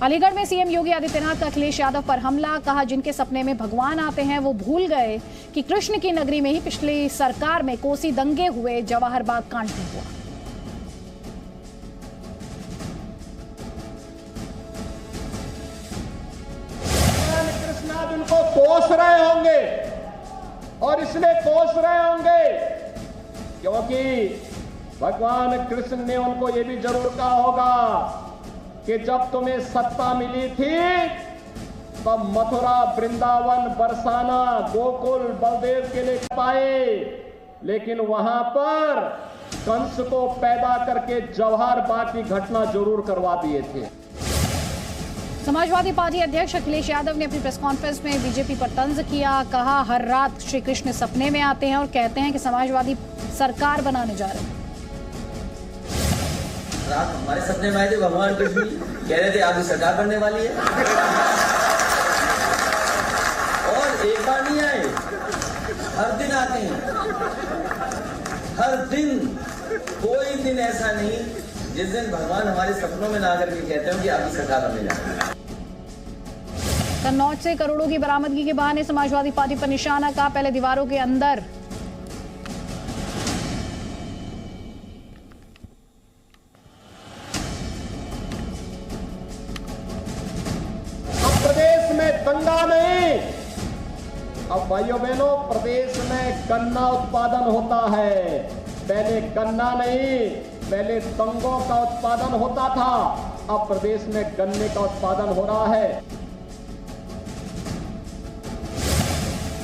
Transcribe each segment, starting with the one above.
अलीगढ़ में सीएम योगी आदित्यनाथ का अखिलेश यादव पर हमला, कहा जिनके सपने में भगवान आते हैं वो भूल गए कि कृष्ण की नगरी में ही पिछली सरकार में कोसी दंगे हुए, जवाहर बाग कांड भी हुआ। कृष्ण उनको कोस रहे होंगे और इसलिए कोस रहे होंगे क्योंकि भगवान कृष्ण ने उनको यह भी जरूर कहा होगा कि जब तुम्हें सत्ता मिली थी तब मथुरा, वृंदावन, बरसाना, गोकुल, बलदेव के लिए पाए, लेकिन वहां पर कंस को पैदा करके जवाहर बाग की घटना जरूर करवा दिए थे। समाजवादी पार्टी अध्यक्ष अखिलेश यादव ने अपनी प्रेस कॉन्फ्रेंस में बीजेपी पर तंज किया, कहा हर रात श्री कृष्ण सपने में आते हैं और कहते हैं कि समाजवादी सरकार बनाने जा रहे हैं। रात हमारे सपने में आए थे भगवान कृष्ण, कह रहे थे आपकी सरकार बनने वाली है और एक बार नहीं आए, हर दिन आते हैं, हर दिन। कोई दिन ऐसा नहीं जिस दिन भगवान हमारे सपनों में ना करके कहते हो कि आपकी सरकार बनने जा रही है। कन्नौज से करोड़ों की बरामदगी के बहाने समाजवादी पार्टी पर निशाना, का पहले दीवारों के अंदर प्रदेश में दंगा नहीं, अब भाइयों बहनों प्रदेश में गन्ना उत्पादन होता है। पहले गन्ना नहीं, पहले दंगों का उत्पादन होता था, अब प्रदेश में गन्ने का उत्पादन हो रहा है।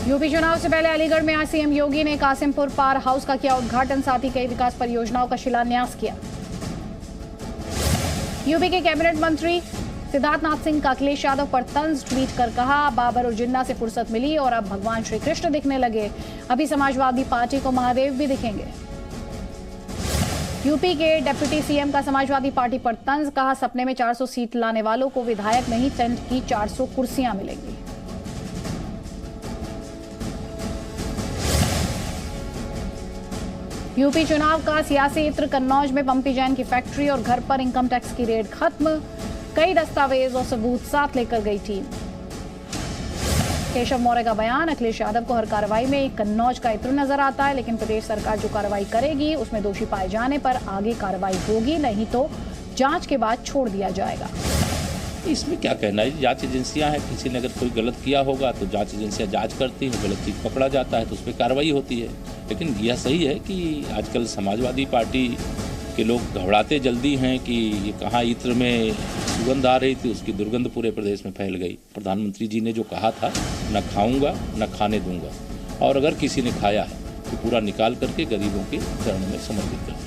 यूपी चुनाव से पहले अलीगढ़ में आज सीएम योगी ने कासिमपुर पावर हाउस का किया उद्घाटन, साथ ही कई विकास परियोजनाओं का शिलान्यास किया। यूपी के कैबिनेट मंत्री सिद्धार्थनाथ सिंह का अखिलेश यादव पर तंज, ट्वीट कर कहा बाबर और जिन्ना से फुर्सत मिली और अब भगवान श्री कृष्ण दिखने लगे, अभी समाजवादी पार्टी को महादेव भी दिखेंगे। यूपी के डिप्टी सीएम का समाजवादी पार्टी पर तंज, कहा सपने में 400 सीट लाने वालों को विधायक नहीं टेंट की 400 कुर्सियां मिलेंगी। यूपी चुनाव का सियासी इत्र, कन्नौज में पंपी जैन की फैक्ट्री और घर पर इनकम टैक्स की रेड खत्म, कई दस्तावेज और सबूत साथ लेकर गई टीम। केशव मौर्य का बयान, अखिलेश यादव को हर कार्रवाई में कन्नौज का इत्र नजर आता है, लेकिन प्रदेश सरकार जो कार्रवाई करेगी उसमें दोषी पाए जाने पर आगे कार्रवाई होगी, नहीं तो जांच के बाद छोड़ दिया जाएगा। इसमें क्या कहना है, जांच एजेंसियां हैं, किसी ने अगर कोई गलत किया होगा तो जांच एजेंसियां जांच करती हैं, गलत चीज पकड़ा जाता है तो उस पर कार्रवाई होती है। लेकिन यह सही है कि आजकल समाजवादी पार्टी के लोग घबराते जल्दी हैं कि ये कहाँ इत्र में सुगंध आ रही थी, उसकी दुर्गंध पूरे प्रदेश में फैल गई। प्रधानमंत्री जी ने जो कहा था, न खाऊंगा न खाने दूंगा, और अगर किसी ने खाया है तो पूरा निकाल करके गरीबों के चरणों में समर्पित कर।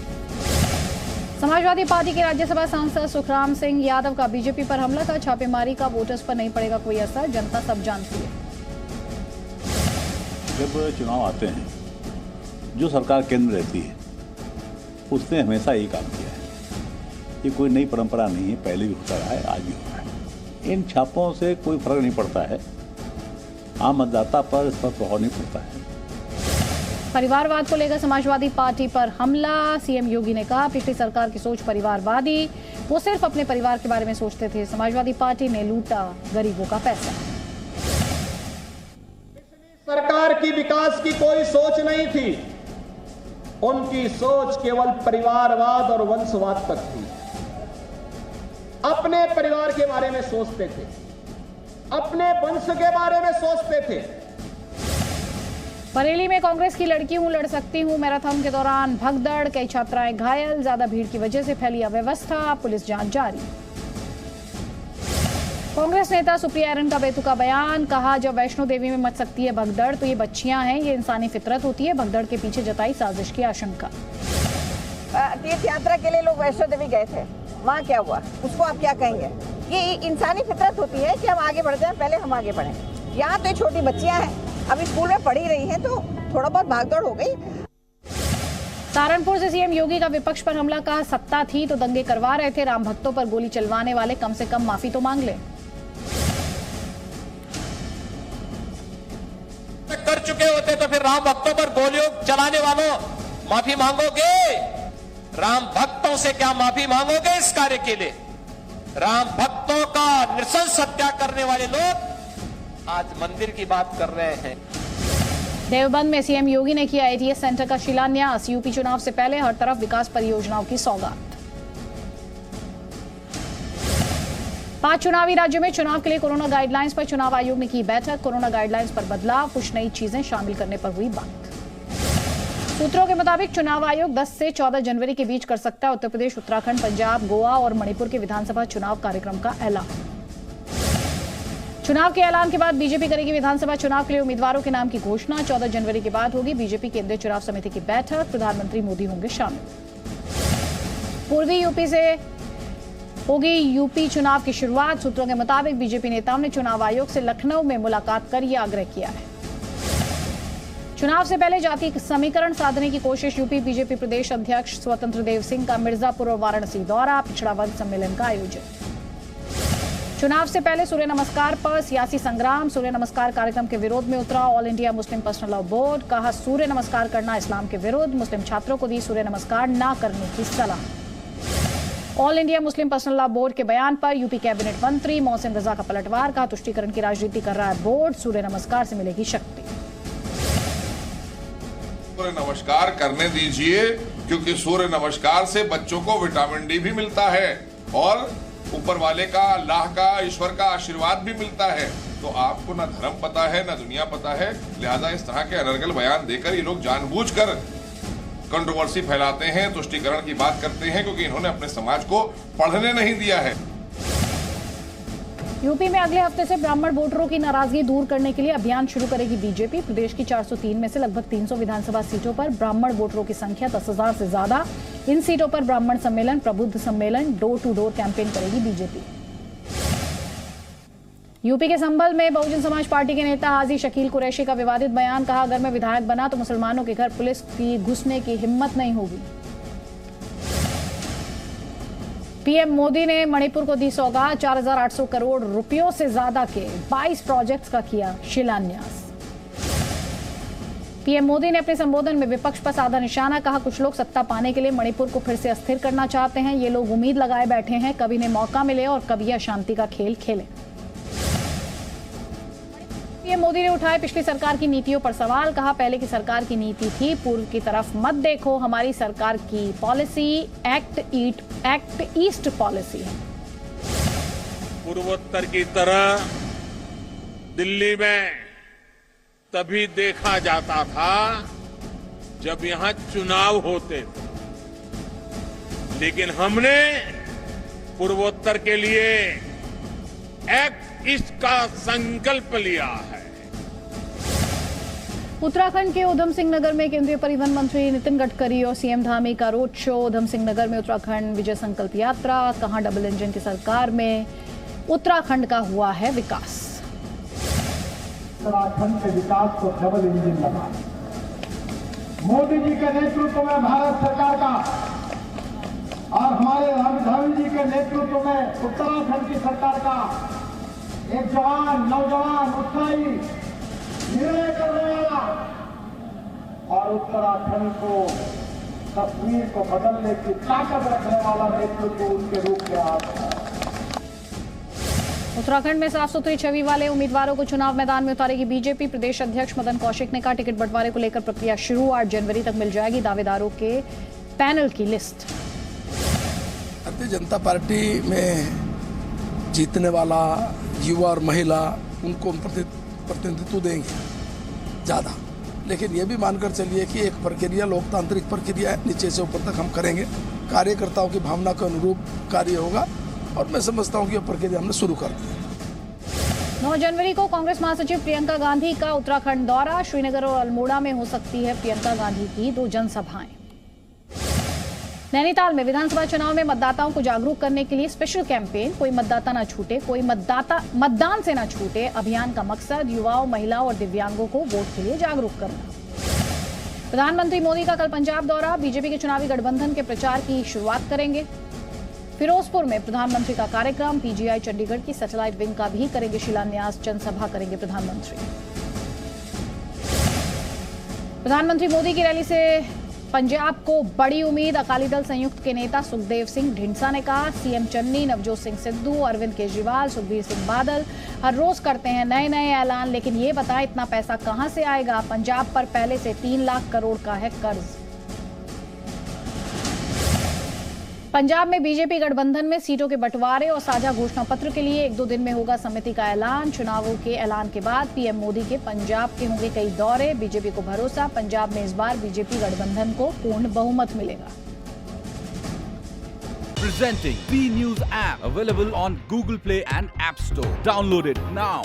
समाजवादी पार्टी के राज्यसभा सांसद सुखराम सिंह यादव का बीजेपी पर हमला, का छापेमारी का वोटर्स पर नहीं पड़ेगा कोई असर, जनता सब जानती है। जब चुनाव आते हैं, जो सरकार केंद्र रहती है उसने हमेशा यही काम किया है। ये कोई नई परंपरा नहीं है, पहले भी होता रहा है, आज भी हो रहा है। इन छापों से कोई फर्क नहीं पड़ता है, आम मतदाता पर इस पर प्रभाव नहीं पड़ता है। परिवारवाद को लेकर समाजवादी पार्टी पर हमला, सीएम योगी ने कहा पिछली सरकार की सोच परिवारवादी, वो सिर्फ अपने परिवार के बारे में सोचते थे, समाजवादी पार्टी ने लूटा गरीबों का पैसा। सरकार की विकास की कोई सोच नहीं थी, उनकी सोच केवल परिवारवाद और वंशवाद तक थी। अपने परिवार के बारे में सोचते थे, अपने वंश के बारे में सोचते थे। बरेली में कांग्रेस की लड़की हूं, लड़ सकती हूं मैराथन के दौरान भगदड़, कई छात्राएं घायल, ज्यादा भीड़ की वजह से फैली अव्यवस्था, पुलिस जांच जारी। कांग्रेस नेता सुप्रिया एरन का बेतुका बयान, कहा जब वैष्णो देवी में मच सकती है भगदड़ तो ये बच्चियां हैं, ये इंसानी फितरत होती है, भगदड़ के पीछे जताई साजिश की आशंका। तीर्थ यात्रा के लिए लोग वैष्णो देवी गए थे, वहाँ क्या हुआ उसको आप क्या कहेंगे? ये इंसानी फितरत होती है कि हम आगे बढ़ जाएं, पहले हम आगे बढ़ें। यहाँ तो ये छोटी बच्चियां हैं, अभी स्कूल में पढ़ी रही हैं, तो थोड़ा बहुत भागदौड़ हो गई। सहारनपुर से सीएम योगी का विपक्ष पर हमला, कहा सत्ता थी तो दंगे करवा रहे थे, राम भक्तों पर गोली चलवाने वाले कम से कम माफी तो मांग ले। कर चुके होते तो फिर राम भक्तों पर गोलियों चलाने वालों माफी मांगोगे? राम भक्तों से क्या माफी मांगोगे इस कार्य के लिए? राम भक्तों का नृशंस हत्या करने वाले लोग आज मंदिर की बात कर रहे हैं। देवबंद में सीएम योगी ने किया एटीएस सेंटर का शिलान्यास। यूपी चुनाव से पहले हर तरफ विकास परियोजनाओं की सौगात। 5 चुनावी राज्यों में चुनाव के लिए कोरोना गाइडलाइंस पर चुनाव आयोग ने की बैठक। कोरोना गाइडलाइंस पर बदलाव, कुछ नई चीजें शामिल करने पर हुई बात। सूत्रों के मुताबिक चुनाव आयोग 10 से 14 जनवरी के बीच कर सकता है उत्तर प्रदेश, उत्तराखंड, पंजाब, गोवा और मणिपुर के विधानसभा चुनाव कार्यक्रम का ऐलान। चुनाव के ऐलान के बाद बीजेपी करेगी विधानसभा चुनाव के लिए उम्मीदवारों के नाम की घोषणा। 14 जनवरी के बाद होगी बीजेपी केंद्रीय चुनाव समिति की बैठक। प्रधानमंत्री मोदी होंगे शामिल। पूर्वी यूपी से होगी यूपी चुनाव की शुरुआत। सूत्रों के मुताबिक बीजेपी नेताओं ने चुनाव आयोग से लखनऊ में मुलाकात कर यह आग्रह किया है। चुनाव से पहले जाति समीकरण साधने की कोशिश। यूपी बीजेपी प्रदेश अध्यक्ष स्वतंत्र देव सिंह का मिर्जापुर और वाराणसी दौरा। पिछड़ा वर्ग सम्मेलन का आयोजन। चुनाव से पहले सूर्य नमस्कार पर सियासी संग्राम। सूर्य नमस्कार कार्यक्रम के विरोध में उतरा all India Muslim personal law board. कहा सूर्य नमस्कार करना इस्लाम के विरुद्ध। मुस्लिम छात्रों को दी सूर्य नमस्कार न करने की सलाह। All India Muslim personal law board के बयान पर यूपी कैबिनेट मंत्री मोहसिन रजा का पलटवार। कहा तुष्टीकरण की राजनीति कर रहा है बोर्ड, सूर्य नमस्कार से मिलेगी शक्ति। सूर्य नमस्कार करने दीजिए, क्योंकि सूर्य नमस्कार से बच्चों को विटामिन डी भी मिलता है और ऊपर वाले का, अल्लाह का, ईश्वर का आशीर्वाद भी मिलता है। तो आपको ना धर्म पता है ना दुनिया पता है, लिहाजा इस तरह के अनर्गल बयान देकर ये लोग जानबूझकर कंट्रोवर्सी फैलाते हैं, तुष्टीकरण की बात करते हैं, क्योंकि इन्होंने अपने समाज को पढ़ने नहीं दिया है। यूपी में अगले हफ्ते से ब्राह्मण वोटरों की नाराजगी दूर करने के लिए अभियान शुरू करेगी बीजेपी। प्रदेश की 403 में से लगभग 300 विधानसभा सीटों पर ब्राह्मण वोटरों की संख्या 10,000 से ज्यादा। इन सीटों पर ब्राह्मण सम्मेलन, प्रबुद्ध सम्मेलन, डोर टू डोर कैंपेन करेगी बीजेपी। यूपी के संभल में बहुजन समाज पार्टी के नेता हाजी शकील कुरैशी का विवादित बयान। कहा अगर मैं विधायक बना तो मुसलमानों के घर पुलिस की घुसने की हिम्मत नहीं होगी। पीएम मोदी ने मणिपुर को दी सौगात। 4,800 करोड़ रुपयों से ज्यादा के 22 प्रोजेक्ट्स का किया शिलान्यास। पीएम मोदी ने अपने संबोधन में विपक्ष पर साधा निशाना। कहा कुछ लोग सत्ता पाने के लिए मणिपुर को फिर से अस्थिर करना चाहते हैं। ये लोग उम्मीद लगाए बैठे हैं कभी इन्हें मौका मिले और कभी अशांति का खेल खेले। पीएम मोदी ने उठाए पिछली सरकार की नीतियों पर सवाल। कहा पहले की सरकार की नीति थी पूर्व की तरफ मत देखो, हमारी सरकार की पॉलिसी एक्ट ईस्ट पॉलिसी है। पूर्वोत्तर की तरह दिल्ली में तभी देखा जाता था जब यहां चुनाव होते थे, लेकिन हमने पूर्वोत्तर के लिए एक्ट ईस्ट का संकल्प लिया है। उत्तराखंड के उधम सिंह नगर में केंद्रीय परिवहन मंत्री नितिन गडकरी और सीएम धामी का रोड शो। उधम सिंह नगर में उत्तराखंड विजय संकल्प यात्रा। कहां डबल इंजन की सरकार में उत्तराखंड का हुआ है विकास। उत्तराखंड के विकास को डबल इंजन लगा। मोदी जी के नेतृत्व में भारत सरकार का और हमारे राम जी के नेतृत्व में उत्तराखंड की सरकार का एक जवान, नौजवान, उत्साही, निर्णय करने वाला और उत्तराखंड को तस्वीर को बदलने की ताकत रखने वाला नेतृत्व उनके रूप में आता है। उत्तराखंड में साफ सुथरी छवि वाले उम्मीदवारों को चुनाव मैदान में उतारेगी बीजेपी। प्रदेश अध्यक्ष मदन कौशिक ने कहा टिकट बंटवारे को लेकर प्रक्रिया शुरू। 8 जनवरी तक मिल जाएगी दावेदारों के पैनल की लिस्ट। भारतीय जनता पार्टी में जीतने वाला युवा और महिला उनको प्रतिनिधित्व देंगे ज़्यादा, लेकिन ये भी मानकर चलिए कि एक प्रक्रिया लोकतांत्रिक प्रक्रिया है, नीचे से ऊपर तक हम करेंगे। कार्यकर्ताओं की भावना के अनुरूप कार्य होगा और मैं समझता हूँ कि यह प्रक्रिया हमने शुरू कर दी। 9 जनवरी को कांग्रेस महासचिव प्रियंका गांधी का उत्तराखंड दौरा। श्रीनगर और अल्मोड़ा में हो सकती है प्रियंका गांधी की 2 जनसभाएं। नैनीताल में विधानसभा चुनाव में मतदाताओं को जागरूक करने के लिए स्पेशल कैंपेन। कोई मतदाता न छूटे, कोई मतदाता मतदान से न छूटे। अभियान का मकसद युवाओं, महिलाओं और दिव्यांगों को वोट के लिए जागरूक करना। प्रधानमंत्री मोदी का कल पंजाब दौरा। बीजेपी के चुनावी गठबंधन के प्रचार की शुरुआत करेंगे। फिरोजपुर में प्रधानमंत्री का कार्यक्रम। पीजीआई चंडीगढ़ की सैटेलाइट विंग का भी करेंगे शिलान्यास। जनसभा करेंगे प्रधानमंत्री। प्रधानमंत्री मोदी की रैली से पंजाब को बड़ी उम्मीद, अकाली दल संयुक्त के नेता सुखदेव सिंह ढींडसा ने कहा। सीएम चन्नी, नवजोत सिंह सिद्धू, अरविंद केजरीवाल, सुखबीर सिंह बादल हर रोज करते हैं नए नए ऐलान, लेकिन ये बताएं इतना पैसा कहां से आएगा। पंजाब पर पहले से 3 लाख करोड़ का है कर्ज। पंजाब में बीजेपी गठबंधन में सीटों के बंटवारे और साझा घोषणा पत्र के लिए 1-2 दिन में होगा समिति का ऐलान। चुनावों के ऐलान के बाद पीएम मोदी के पंजाब के होंगे कई दौरे। बीजेपी को भरोसा, पंजाब में इस बार बीजेपी गठबंधन को पूर्ण बहुमत मिलेगा। Presenting B News app available on Google Play and App Store. Download it now.